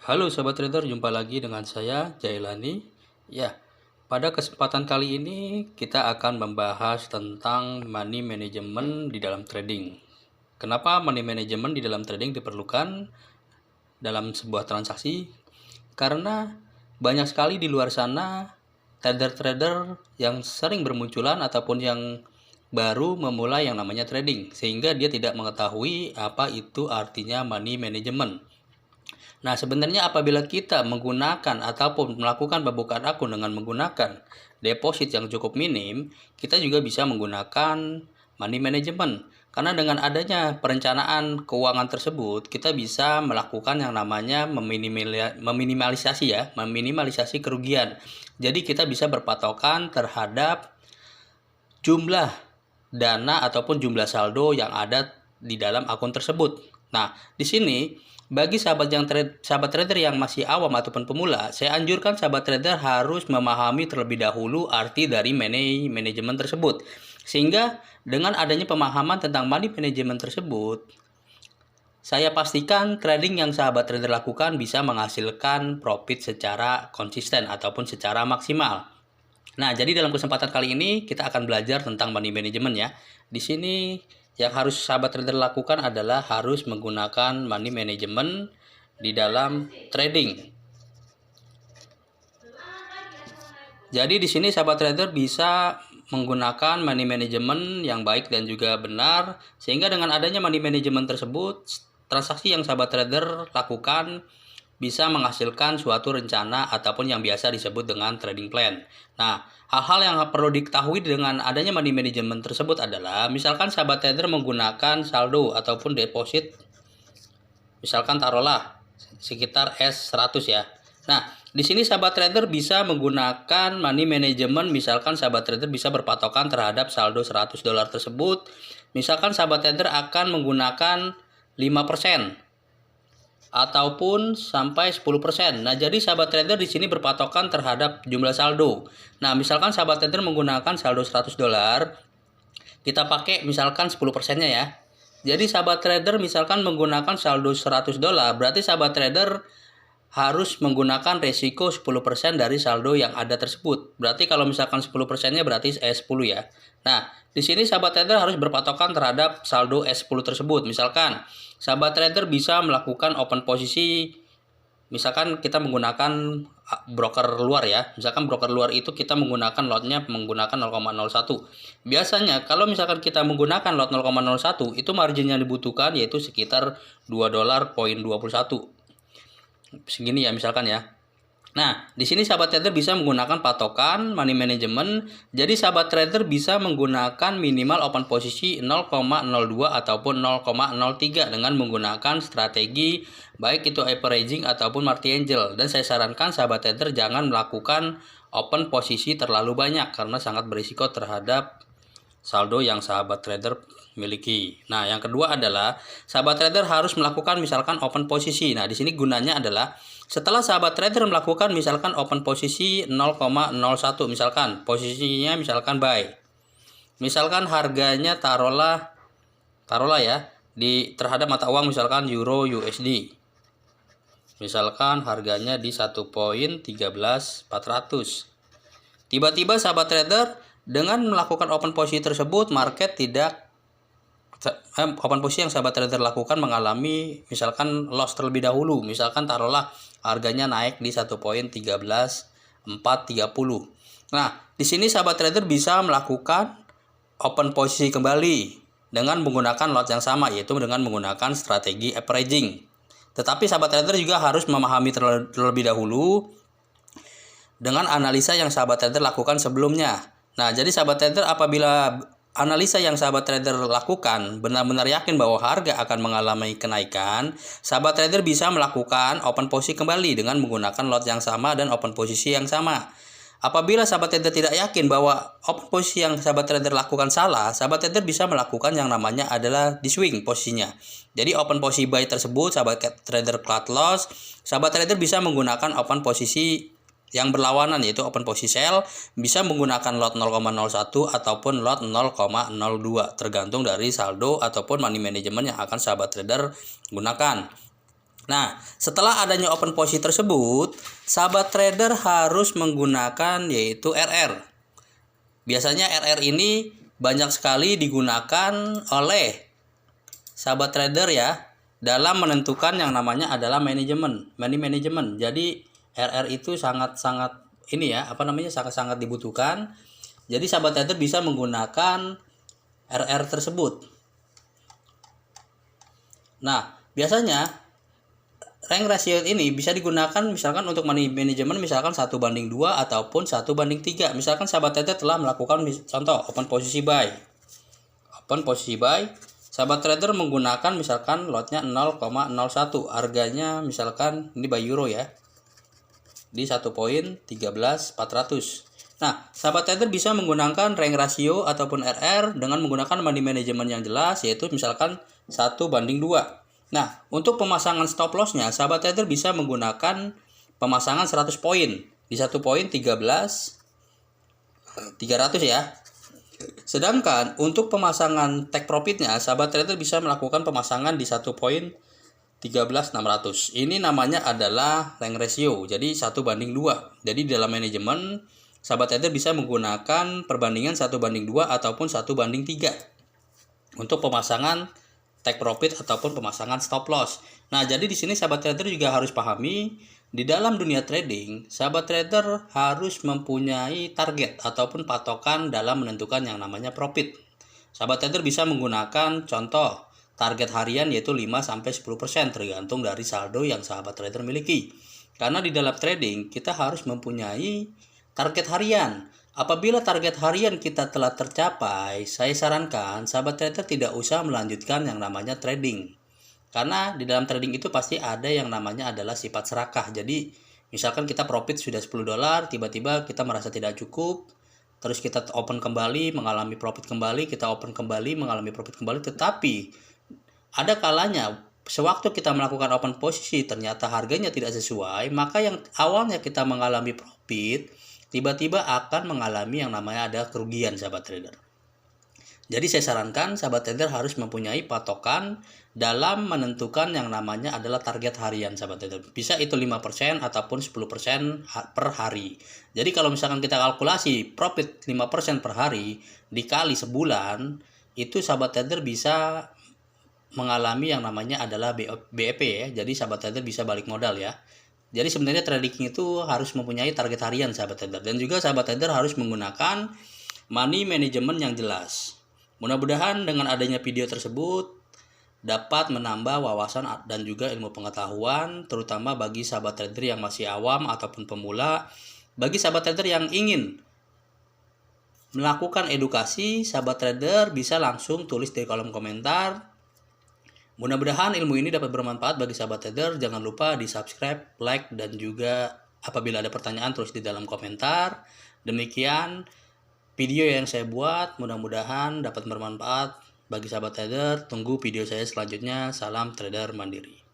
Halo Sobat Trader, jumpa lagi dengan saya Jailani. Ya, pada kesempatan kali ini kita akan membahas tentang money management di dalam trading. Kenapa money management di dalam trading diperlukan dalam sebuah transaksi? Karena banyak sekali di luar sana trader-trader yang sering bermunculan ataupun yang baru memulai yang namanya trading, sehingga dia tidak mengetahui apa itu artinya money management. Nah, sebenarnya apabila kita menggunakan ataupun melakukan pembukaan akun dengan menggunakan deposit yang cukup minim, kita juga bisa menggunakan money management. Karena dengan adanya perencanaan keuangan tersebut, kita bisa melakukan yang namanya meminimalisasi kerugian. Jadi kita bisa berpatokan terhadap jumlah dana ataupun jumlah saldo yang ada di dalam akun tersebut. Nah, di sini bagi sahabat trader yang masih awam ataupun pemula, saya anjurkan sahabat trader harus memahami terlebih dahulu arti dari money management tersebut. Sehingga dengan adanya pemahaman tentang money management tersebut, saya pastikan trading yang sahabat trader lakukan bisa menghasilkan profit secara konsisten ataupun secara maksimal. Nah, jadi dalam kesempatan kali ini kita akan belajar tentang money management ya. Di sini yang harus sahabat trader lakukan adalah harus menggunakan money management di dalam trading. Jadi di sini sahabat trader bisa menggunakan money management yang baik dan juga benar, sehingga dengan adanya money management tersebut, transaksi yang sahabat trader lakukan bisa menghasilkan suatu rencana ataupun yang biasa disebut dengan trading plan. Nah, hal-hal yang perlu diketahui dengan adanya money management tersebut adalah misalkan sahabat trader menggunakan saldo ataupun deposit, misalkan taruhlah sekitar S100 ya. Nah, di sini sahabat trader bisa menggunakan money management, misalkan sahabat trader bisa berpatokan terhadap saldo $100 tersebut. Misalkan sahabat trader akan menggunakan 5% ataupun sampai 10%. Nah, jadi sahabat trader di sini berpatokan terhadap jumlah saldo. Nah, misalkan sahabat trader menggunakan saldo $100, kita pakai misalkan 10%-nya ya. Jadi sahabat trader misalkan menggunakan saldo $100, berarti sahabat trader harus menggunakan resiko 10% dari saldo yang ada tersebut. Berarti kalau misalkan 10%-nya berarti S10 ya. Nah, di sini sahabat trader harus berpatokan terhadap saldo S10 tersebut. Misalkan sahabat trader bisa melakukan open posisi, misalkan kita menggunakan broker luar ya. Misalkan broker luar itu kita menggunakan lotnya menggunakan 0,01. Biasanya kalau misalkan kita menggunakan lot 0,01, itu margin yang dibutuhkan yaitu sekitar $2.21. Segini ya misalkan ya. Nah, di sini sahabat trader bisa menggunakan patokan money management. Jadi sahabat trader bisa menggunakan minimal open posisi 0,02 ataupun 0,03 dengan menggunakan strategi baik itu averaging ataupun Marty Angel. Dan saya sarankan sahabat trader jangan melakukan open posisi terlalu banyak karena sangat berisiko terhadap saldo yang sahabat trader miliki. Nah, yang kedua adalah sahabat trader harus melakukan misalkan open posisi. Nah, di sini gunanya adalah setelah sahabat trader melakukan misalkan open posisi 0,01, misalkan posisinya misalkan buy. Misalkan harganya taruhlah ya di terhadap mata uang misalkan euro USD. Misalkan harganya di 1.13400. Tiba-tiba sahabat trader dengan melakukan open posisi tersebut, market tidak open posisi yang sahabat trader lakukan mengalami misalkan loss terlebih dahulu. Misalkan taruhlah harganya naik di 1.13430. Nah, di sini sahabat trader bisa melakukan open posisi kembali dengan menggunakan lot yang sama, yaitu dengan menggunakan strategi averaging. Tetapi sahabat trader juga harus memahami terlebih dahulu dengan analisa yang sahabat trader lakukan sebelumnya. Nah, jadi sahabat trader apabila analisa yang sahabat trader lakukan benar-benar yakin bahwa harga akan mengalami kenaikan, sahabat trader bisa melakukan open posisi kembali dengan menggunakan lot yang sama dan open posisi yang sama. Apabila sahabat trader tidak yakin bahwa open posisi yang sahabat trader lakukan salah, sahabat trader bisa melakukan yang namanya adalah di swing posisinya. Jadi open posisi buy tersebut sahabat trader cut loss, sahabat trader bisa menggunakan open posisi yang berlawanan yaitu open posisi sell, bisa menggunakan lot 0,01 ataupun lot 0,02 tergantung dari saldo ataupun money management yang akan sahabat trader gunakan. Nah, setelah adanya open posisi tersebut, sahabat trader harus menggunakan yaitu RR. Biasanya RR ini banyak sekali digunakan oleh sahabat trader ya dalam menentukan yang namanya adalah money management. Jadi RR itu sangat-sangat ini ya, sangat-sangat dibutuhkan. Jadi sahabat trader bisa menggunakan RR tersebut. Nah, biasanya rank ratio ini bisa digunakan misalkan untuk money management misalkan 1:2 ataupun 1:3. Misalkan sahabat trader telah melakukan contoh open posisi buy. Sahabat trader menggunakan misalkan lotnya 0,01. Harganya misalkan ini buy euro ya. Di 1.13400. Nah, sahabat trader bisa menggunakan rank ratio ataupun RR dengan menggunakan money management yang jelas yaitu misalkan 1:2. Nah, untuk pemasangan stop lossnya, sahabat trader bisa menggunakan pemasangan 100 poin di 1.1300 ya. Sedangkan untuk pemasangan take profitnya, sahabat trader bisa melakukan pemasangan di 1.13600. Ini namanya adalah rank ratio, jadi 1:2. Jadi dalam manajemen, sahabat trader bisa menggunakan perbandingan 1:2 ataupun 1:3 untuk pemasangan take profit ataupun pemasangan stop loss. Nah, jadi di sini sahabat trader juga harus pahami di dalam dunia trading, sahabat trader harus mempunyai target ataupun patokan dalam menentukan yang namanya profit. Sahabat trader bisa menggunakan contoh target harian yaitu 5-10% tergantung dari saldo yang sahabat trader miliki. Karena di dalam trading kita harus mempunyai target harian. Apabila target harian kita telah tercapai, saya sarankan sahabat trader tidak usah melanjutkan yang namanya trading. Karena di dalam trading itu pasti ada yang namanya adalah sifat serakah. Jadi misalkan kita profit sudah $10, tiba-tiba kita merasa tidak cukup, terus kita open kembali, mengalami profit kembali, kita open kembali, mengalami profit kembali. Tetapi ada kalanya sewaktu kita melakukan open posisi ternyata harganya tidak sesuai, maka yang awalnya kita mengalami profit tiba-tiba akan mengalami yang namanya ada kerugian sahabat trader. Jadi saya sarankan sahabat trader harus mempunyai patokan dalam menentukan yang namanya adalah target harian sahabat trader. Bisa itu 5% ataupun 10% per hari. Jadi kalau misalkan kita kalkulasi profit 5% per hari dikali sebulan, itu sahabat trader bisa mengalami yang namanya adalah BEP ya. Jadi sahabat trader bisa balik modal ya. Jadi sebenarnya trading itu harus mempunyai target harian sahabat trader. Dan juga sahabat trader harus menggunakan money management yang jelas. Mudah-mudahan dengan adanya video tersebut dapat menambah wawasan dan juga ilmu pengetahuan terutama bagi sahabat trader yang masih awam ataupun pemula. Bagi sahabat trader yang ingin melakukan edukasi, sahabat trader bisa langsung tulis di kolom komentar. Mudah-mudahan ilmu ini dapat bermanfaat bagi sahabat trader. Jangan lupa di subscribe, like, dan juga apabila ada pertanyaan tulis di dalam komentar. Demikian video yang saya buat, mudah-mudahan dapat bermanfaat bagi sahabat trader. Tunggu video saya selanjutnya. Salam trader mandiri.